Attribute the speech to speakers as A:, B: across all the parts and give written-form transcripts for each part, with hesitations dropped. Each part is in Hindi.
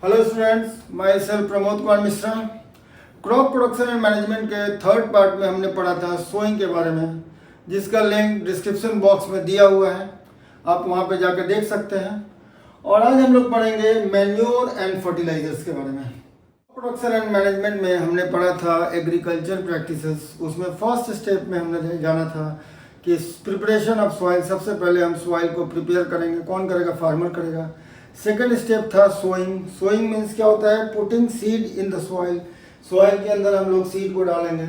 A: Hello students, my self Pramod Kumar Mishra. Crop production and management के थर्ड पार्ट में हमने पढ़ा था सोइंग के बारे में, जिसका लिंक डिस्क्रिप्शन बॉक्स में दिया हुआ है, आप वहां पे जाकर देख सकते हैं। और आज हम लोग पढ़ेंगे मैन्योर एंड फर्टिलाइजर्स के बारे में। प्रोडक्शन एंड मैनेजमेंट में हमने पढ़ा था एग्रीकल्चर प्रैक्टिसेस। उसमें फर्स्ट स्टेप में हमने जाना था कि प्रिपरेशन ऑफ सॉइल। सबसे पहले हम सॉइल को प्रिपेयर करेंगे। कौन करेगा? फार्मर करेगा। सेकेंड स्टेप था सोइंग। सोइंग मीन्स क्या होता है? Putting seed in the soil. Soil के अंदर हम लोग सीड को डालेंगे।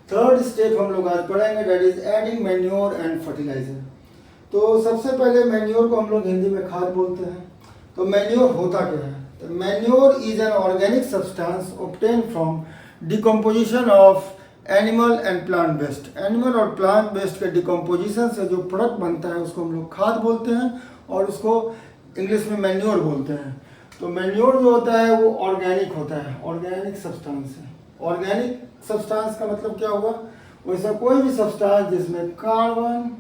A: थर्ड स्टेप हम लोग आज पढ़ेंगे, that is adding manure and fertiliser. तो सबसे पहले मैन्योर को हम लोग हिंदी में खाद बोलते हैं। तो मैन्योर होता क्या है? तो manure is an organic substance obtain from decomposition of animal and plant waste. Animal और प्लांट वेस्ट के डिकम्पोजिशन से जो प्रोडक्ट बनता है उसको हम लोग खाद बोलते हैं, और उसको इंग्लिश में मैन्योर बोलते हैं। तो मैन्योर जो होता है वो ऑर्गेनिक होता है, ऑर्गेनिक सब्सटेंस है। ऑर्गेनिक सब्सटेंस का मतलब क्या हुआ? वैसा कोई भी सब्सटेंस जिसमें कार्बन,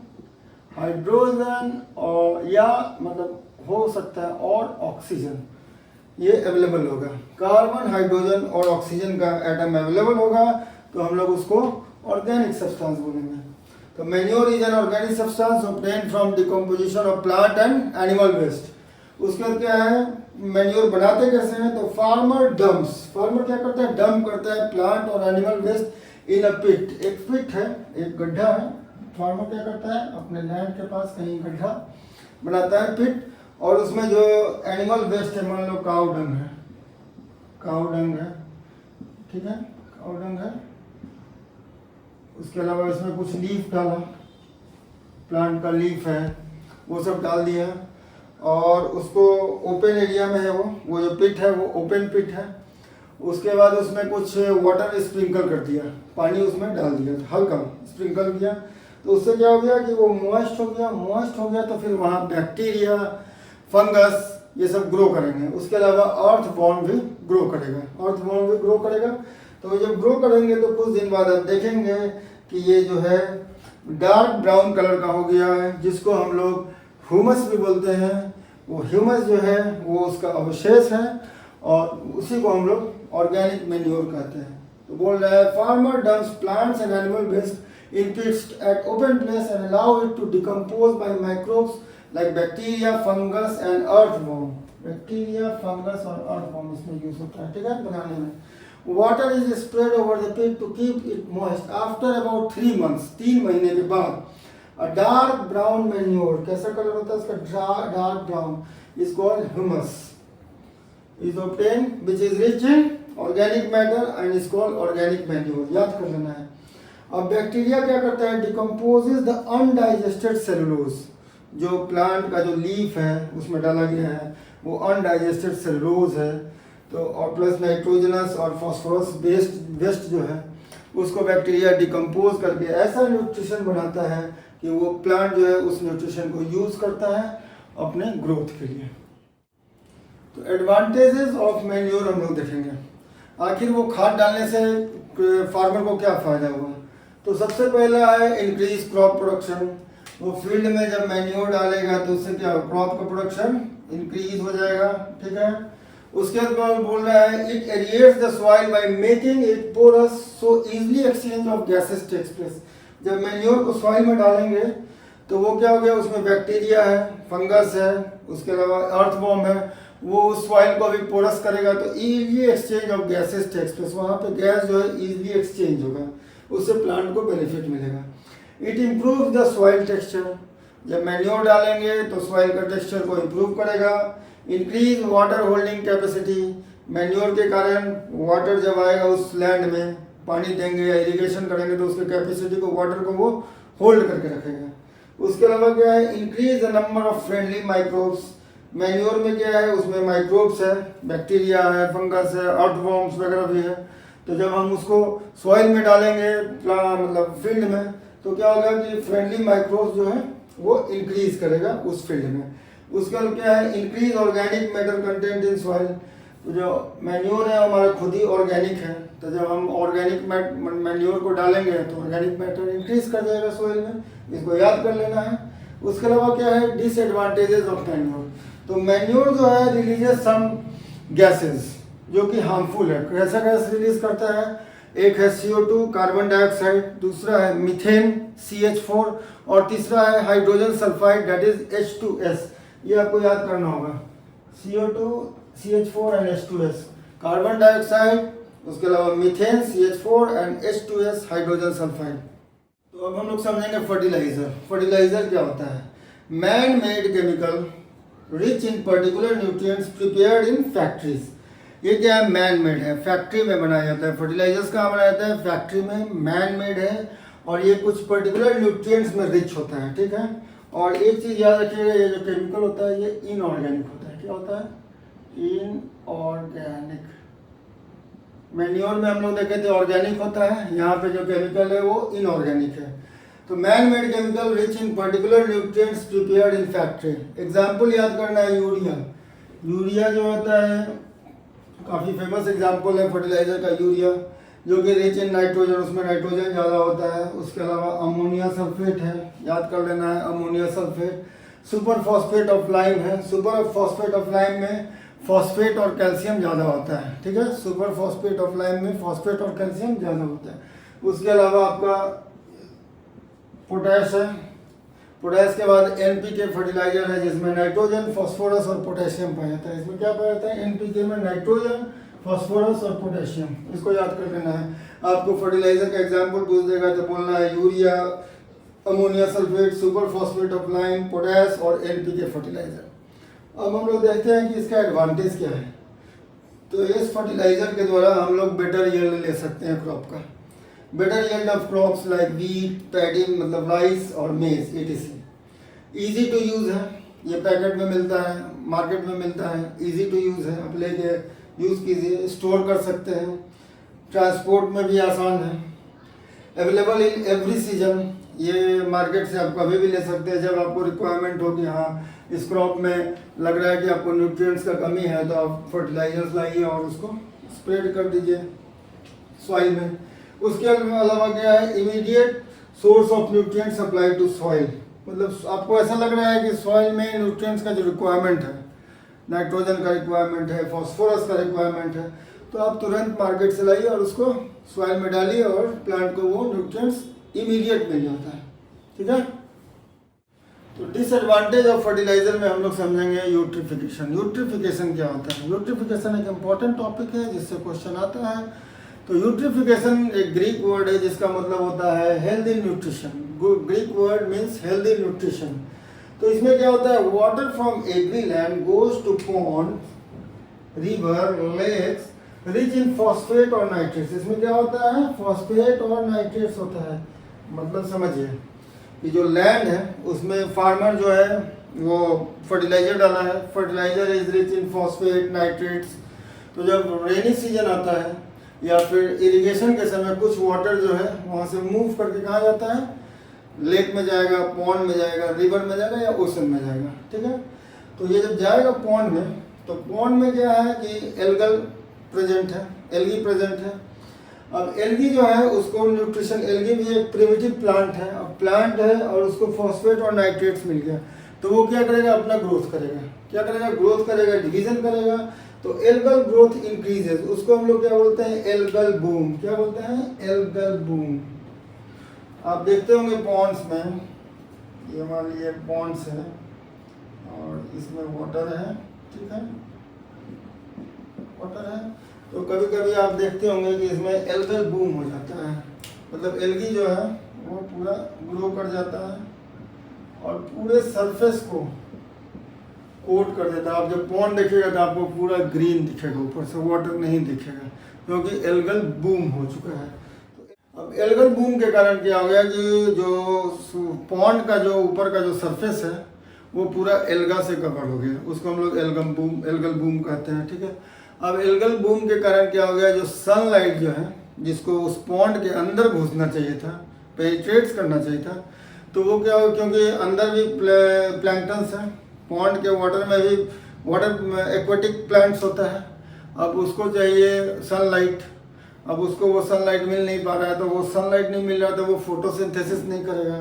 A: हाइड्रोजन और या मतलब हो सकता है और ऑक्सीजन, ये अवेलेबल होगा। कार्बन, हाइड्रोजन और ऑक्सीजन का एटम अवेलेबल होगा तो हम लोग उसको ऑर्गेनिक सब्सटेंस बोलेंगे। तो manure is an organic substance obtain from decomposition of plant and animal waste. उसके बाद क्या है, मैन्योर बनाते कैसे हैं? तो फार्मर डम्प्स। फार्मर क्या करता है? डंप करता है प्लांट और एनिमल वेस्ट इन अ पिट। एक पिट है, एक गड्ढा है। फार्मर क्या करता है? अपने लैंड के पास कहीं गड्ढा बनाता है, पिट, और उसमें जो एनिमल वेस्ट है, मान लो काऊ डंग है, काऊ डंग है, ठीक है, काऊ डंग है। उसके अलावा इसमें कुछ लीफ डाला, प्लांट का लीफ है, वो सब डाल दिया, और उसको ओपन एरिया में है वो जो पिट है वो ओपन पिट है। उसके बाद उसमें कुछ वाटर स्प्रिंकल कर दिया, पानी उसमें डाल दिया, हल्का स्प्रिंकल किया। तो उससे क्या हो गया कि वो मॉइस्ट हो गया। मॉइस्ट हो गया तो फिर वहाँ बैक्टीरिया, फंगस, ये सब ग्रो करेंगे। उसके अलावा अर्थ वॉर्म भी ग्रो करेगा। अर्थ वॉर्म भी ग्रो करेगा। तो जब ग्रो करेंगे तो कुछ दिन बाद आप देखेंगे कि ये जो है डार्क ब्राउन कलर का हो गया है, जिसको हम लोग ह्यूमस भी बोलते हैं। वो ह्यूमस जो है वो उसका अवशेष है, और उसी को हम लोग ऑर्गेनिक मैन्योर कहते हैं। तो बोल रहा है farmer dumps plants and animal waste in pits at open place and allow it to decompose by microbes like bacteria, fungus and earthworm. Bacteria, fungus और अर्थवॉर्म इसमें यूज होता है, ठीक है, बनाने में। Water is spread over the pit to keep it moist. After about 3 months, 3 महीने के बाद, A dark brown manure, कैसा कलर होता है इसका? Dark brown, is called humus, is obtained which is rich in organic matter and is called organic manure। याद कर लेना है। अब बैक्टीरिया क्या करता है? Decomposes the undigested cellulose. जो प्लांट का जो लीफ है उसमें डाला गया है वो अनडाइजेस्टेड सेलुलोज है। तो और प्लस नाइट्रोजनस और फॉस्फोरस वेस्ट जो है उसको बैक्टीरिया डिकम्पोज करके ऐसा न्यूट्रिशन बनाता है कि वो प्लांट जो है उस न्यूट्रिशन को यूज करता है अपने ग्रोथ के लिए। तो एडवांटेजेस ऑफ मैन्योर हम लोग देखेंगे। आखिर वो खाद डालने से फार्मर को क्या फायदा हुआ? तो सबसे पहला है इंक्रीज क्रॉप प्रोडक्शन। वो फील्ड में जब मैन्योर डालेगा तो उससे क्या हो? क्रॉप का प्रोडक्शन इंक्रीज हो जाएगा, ठीक है। उसके बाद बोल रहा है it aerates the soil by making it porous so easily exchange of gases takes place. जब मैन्योर को सॉइल में डालेंगे तो वो क्या हो गया? उसमें बैक्टीरिया है, फंगस है, उसके अलावा अर्थवॉर्म है, वो उस सॉइल को भी पोरस करेगा तो easily exchange of gases takes place. वहाँ पे गैस जो है इजीली एक्सचेंज होगा, उससे प्लांट को बेनिफिट मिलेगा। It improve the soil texture. जब मैन्योर डालेंगे तो सॉइल का टेक्सचर को इम्प्रूव करेगा। Increase water holding capacity. Manure के कारण वाटर जब आएगा उस लैंड में, पानी देंगे या इरिगेशन करेंगे तो उसके कैपेसिटी को, वाटर को वो होल्ड करके रखेगा। उसके अलावा क्या है? Increase the number of friendly microbes. Manure में क्या है? उसमें माइक्रोब्स है, बैक्टीरिया है, फंगस है, अर्थवॉर्म्स वगैरह भी है। तो जब हम उसको सॉइल में डालेंगे, मतलब फील्ड में, तो क्या होगा कि फ्रेंडली माइक्रोब्स जो है वो इंक्रीज करेगा उस फील्ड में। उसके बाद क्या है? Increase organic matter content in soil. तो जो मैन्योर है हमारा खुद ही ऑर्गेनिक है, तो जब हम ऑर्गेनिक मैन्योर को डालेंगे तो ऑर्गेनिक मैटर इंक्रीज कर जाएगा सॉइल में। इसको याद कर लेना है। उसके अलावा क्या है? Disadvantages of manure. तो मैन्योर जो है रिलीजेस सम गैसेस जो कि हार्मफुल है। कैसा गैस रिलीज करता है? एक है CO2 कार्बन डाइऑक्साइड, दूसरा है मीथेन CH4 और तीसरा है hydrogen sulphide that is H2S। ये आपको याद करना होगा, CO2 CH4 and H2S carbon dioxide, उसके अलावा methane CH4 and H2S hydrogen sulphide. तो अब हम लोग समझेंगे फर्टिलाइजर। फर्टिलाइजर क्या होता है? Man made chemical rich in particular nutrients prepared in factories. ये क्या है? मैन मेड है, फैक्ट्री में बनाया जाता है। फर्टिलाइजर्स कहाँ बनाया जाता है? फैक्ट्री में। मैन मेड है और ये कुछ पर्टिकुलर न्यूट्रिएंट्स में रिच होता है, ठीक है। और एक चीज़ याद रखिएगा, ये जो केमिकल होता है ये इनऑर्गेनिक होता है। क्या होता है? इनऑर्गेनिक। मैन्योर में हम लोग देखे थे ऑर्गेनिक होता है, यहाँ पे जो केमिकल है वो इनऑर्गेनिक है। तो man made chemical rich in particular nutrients prepared in factory. Example याद करना है, यूरिया। यूरिया जो होता है काफ़ी फेमस एग्जाम्पल है फर्टिलाइजर का, यूरिया, जो कि रिच इन नाइट्रोजन, उसमें नाइट्रोजन ज़्यादा होता है। उसके अलावा अमोनिया सल्फेट है, याद कर लेना है ammonia sulphate. Super phosphate of lime है, सुपर फॉस्फेट ऑफ लाइम में फॉस्फेट और कैल्शियम ज़्यादा होता है, ठीक है। सुपर फॉस्फेट ऑफ लाइम में फॉस्फेट और कैल्शियम ज़्यादा होता है। उसके अलावा आपका पोटैश है। पोटैश के बाद NPK फर्टिलाइजर है जिसमें नाइट्रोजन, फॉस्फोरस और पोटेशियम पाया जाता है। इसमें क्या पाया जाता है? NPK में नाइट्रोजन, फॉस्फोरस और पोटेशियम। इसको याद कर लेना है। आपको फर्टिलाइजर का एग्जाम्पल पूछ देगा तो बोलना है urea, ammonia sulphate, super phosphate of lime, potash और NPK फर्टिलाइजर। अब हम लोग देखते हैं कि इसका एडवांटेज क्या है। तो इस फर्टिलाइजर के द्वारा हम लोग बेटर यील्ड ले सकते हैं क्रॉप का। Better yield of crops like wheat, paddy मतलब राइस और मेज etc। इजी टू यूज़ है, ये पैकेट में मिलता है, मार्केट में मिलता है, इजी टू यूज़ है, आप लेके यूज़ कीजिए, स्टोर कर सकते हैं, ट्रांसपोर्ट में भी आसान है। अवेलेबल इन एवरी सीजन, ये मार्केट से आप कभी भी ले सकते हैं। जब आपको रिक्वायरमेंट हो कि हाँ इस क्रॉप में लग रहा है कि आपको न्यूट्रिएंट्स का कमी है तो आप फर्टिलाइजर्स लाइए और उसको स्प्रेड कर दीजिए सॉइल में। उसके अलावा क्या है? Immediate source of nutrient supply to soil, मतलब आपको ऐसा लग रहा है कि सॉइल में न्यूट्रिएंट्स का जो रिक्वायरमेंट है, नाइट्रोजन का रिक्वायरमेंट है, फॉस्फोरस का रिक्वायरमेंट है, तो आप तुरंत मार्केट से लाइए और उसको सॉइल में डालिए और प्लांट को वो न्यूट्रिएंट्स इमीडिएट मिल जाता है, ठीक है। तो डिसएडवांटेज ऑफ फर्टिलाइजर में हम लोग समझेंगे यूट्रिफिकेशन। यूट्रिफिकेशन क्या होता है? यूट्रिफिकेशन एक इम्पॉर्टेंट टॉपिक है जिससे क्वेश्चन आता है। तो यूट्रिफिकेशन एक ग्रीक वर्ड है जिसका मतलब होता है healthy nutrition. Greek word means healthy nutrition. तो इसमें क्या होता है? Water from every land goes to pond, river, lakes rich in phosphate और नाइट्रेट्स। इसमें क्या होता है? फॉस्फेट और नाइट्रेट्स होता है। मतलब समझिए कि जो लैंड है उसमें फार्मर जो है वो फर्टिलाइजर डाला है, fertiliser is rich in phosphate nitrates. तो जब रेनी सीजन आता है या फिर इरिगेशन के समय कुछ वाटर जो है वहाँ से मूव करके कहाँ जाता है? लेक में जाएगा, पॉन्ड में जाएगा, रिवर में जाएगा या ओशन में जाएगा, ठीक है। तो ये जब जाएगा पॉन्ड में, तो पॉन्ड में क्या है कि एल्गल प्रेजेंट है, एल्गी प्रेजेंट है। अब एल्गी जो है उसको न्यूट्रिशन, एल्गी भी एक प्रिमिटिव प्लांट है, अब प्लांट है और उसको फॉस्फेट और नाइट्रेट्स मिल गया, तो वो क्या करेगा? अपना ग्रोथ करेगा। क्या करेगा? ग्रोथ करेगा, डिवीजन करेगा। तो एल्गल ग्रोथ इंक्रीजेस, उसको हम लोग क्या बोलते हैं? Algal boom. क्या बोलते हैं? Algal boom. आप देखते होंगे पॉन्ड्स में, ये मान लीजिए पॉन्ड्स है और इसमें वाटर है, ठीक है, वाटर है। तो कभी कभी आप देखते होंगे कि इसमें एल्गल बूम हो जाता है, मतलब एल्गी जो है वो पूरा ग्रो कर जाता है और पूरे सरफेस को कोट कर देता है। आप जब पॉन्ड देखिएगा तो आपको पूरा ग्रीन दिखेगा, ऊपर से वाटर नहीं दिखेगा, क्योंकि एल्गल बूम हो चुका है। अब एल्गल बूम के कारण क्या हो गया कि जो पॉन्ड का जो ऊपर का जो सरफेस है वो पूरा एल्गा से कवर हो गया, उसको हम लोग एल्गल बूम कहते हैं, ठीक है। अब एल्गल बूम के कारण क्या हो गया? जो सनलाइट जो है जिसको उस पॉन्ड के अंदर घुसना चाहिए था, पेनिट्रेट्स करना चाहिए था, तो वो क्या हो, क्योंकि अंदर भी प्लैंक्टन्स है, पॉन्ड के वाटर में भी वाटर एक्वेटिक प्लांट्स होता है, अब उसको चाहिए सनलाइट। अब उसको वो सनलाइट मिल नहीं पा रहा है, तो वो सनलाइट नहीं मिल रहा तो वो फोटोसिंथेसिस नहीं करेगा।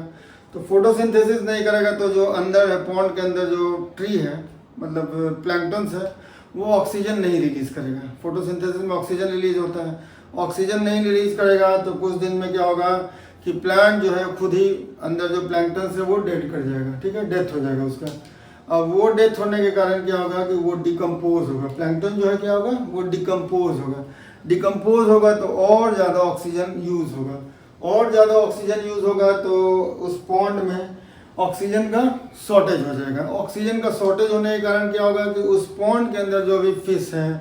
A: तो फोटोसिंथेसिस नहीं करेगा तो जो अंदर है, पॉन्ड के अंदर जो ट्री है, मतलब प्लैंक्टन्स है, वो ऑक्सीजन नहीं रिलीज करेगा। फोटोसिंथेसिस में ऑक्सीजन रिलीज होता है, ऑक्सीजन नहीं रिलीज करेगा तो कुछ दिन में क्या होगा कि प्लांट जो है खुद ही अंदर जो प्लैंक्टन है वो डेड कर जाएगा, ठीक है, डेथ हो जाएगा उसका। अब वो डेथ होने के कारण क्या होगा कि वो डिकम्पोज होगा, प्लैंक्टन जो है क्या होगा वो डिकम्पोज होगा। डिकम्पोज होगा तो और ज़्यादा ऑक्सीजन यूज़ होगा, और ज़्यादा ऑक्सीजन यूज़ होगा तो उस पॉन्ड में ऑक्सीजन का शॉर्टेज हो जाएगा। ऑक्सीजन का शॉर्टेज होने के कारण क्या होगा कि उस पॉन्ड के अंदर जो भी फिश हैं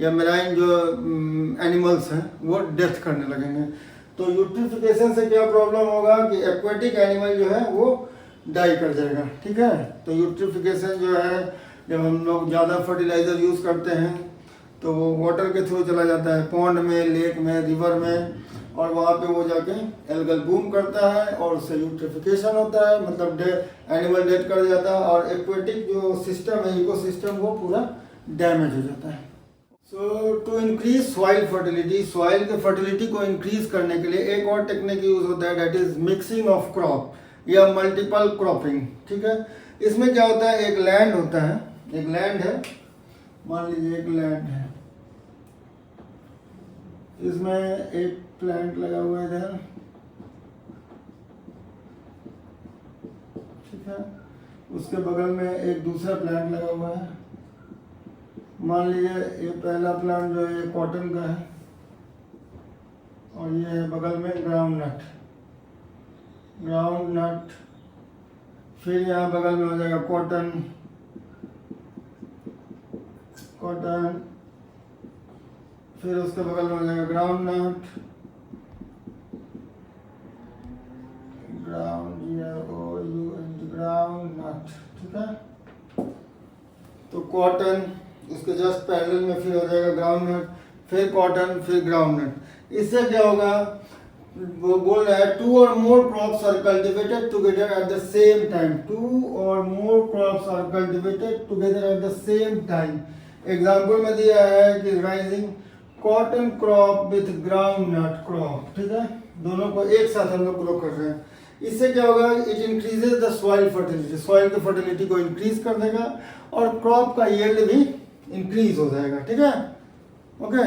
A: या मेराइन जो एनिमल्स हैं वो डेथ करने लगेंगे। तो यूट्रिफिकेशन से क्या प्रॉब्लम होगा कि एक्वेटिक एनिमल जो है वो डाई कर जाएगा, ठीक है। तो यूट्रिफिकेशन जो है जब हम लोग ज़्यादा फर्टिलाइज़र यूज़ करते हैं तो वो वाटर के थ्रू चला जाता है पॉन्ड में, लेक में, रिवर में, और वहाँ पे वो जाके एल्गल बूम करता है और उससे यूट्रिफिकेशन होता है, मतलब एनिमल डेड कर जाता है और एक्वेटिक जो सिस्टम है, इकोसिस्टम, वो पूरा डैमेज हो जाता है। So to increase soil fertility, soil के फर्टिलिटी को इंक्रीज करने के लिए एक और टेक्निक यूज होता है, that is mixing of crop या मल्टीपल क्रॉपिंग, ठीक है। इसमें क्या होता है, एक लैंड होता है, एक लैंड है, मान लीजिए एक लैंड है, इसमें एक प्लांट लगा हुआ है इधर, ठीक है, उसके बगल में एक दूसरा प्लांट लगा हुआ है। मान लीजिए ये पहला प्लांट जो है ये कॉटन का है और ये है बगल में ग्राउंड नट, ग्राउंड नट, फिर यहाँ बगल में हो जाएगा कॉटन, कॉटन, फिर उसके बगल में हो जाएगा ग्राउंड नट, ग्राउंड नट, ठीक है। तो कॉटन, उसके जस्ट पैरेलल में फिर हो जाएगा ग्राउंड नट, फिर कॉटन, फिर ग्राउंड नट। इससे क्या होगा, वो बोल रहा है 2 or more crops are cultivated together at the same time, 2 or more crops are cultivated together at the same time। Example में दिया है कि raising cotton crop with groundnut crop, ठीक है, दोनों को एक साथ हम लोग ग्रो कर रहे हैं। इससे क्या होगा, it increases the soil fertility, soil की फर्टिलिटी को इंक्रीज कर देगा और क्रॉप का यील्ड भी इंक्रीज हो जाएगा, ठीक है, ओके।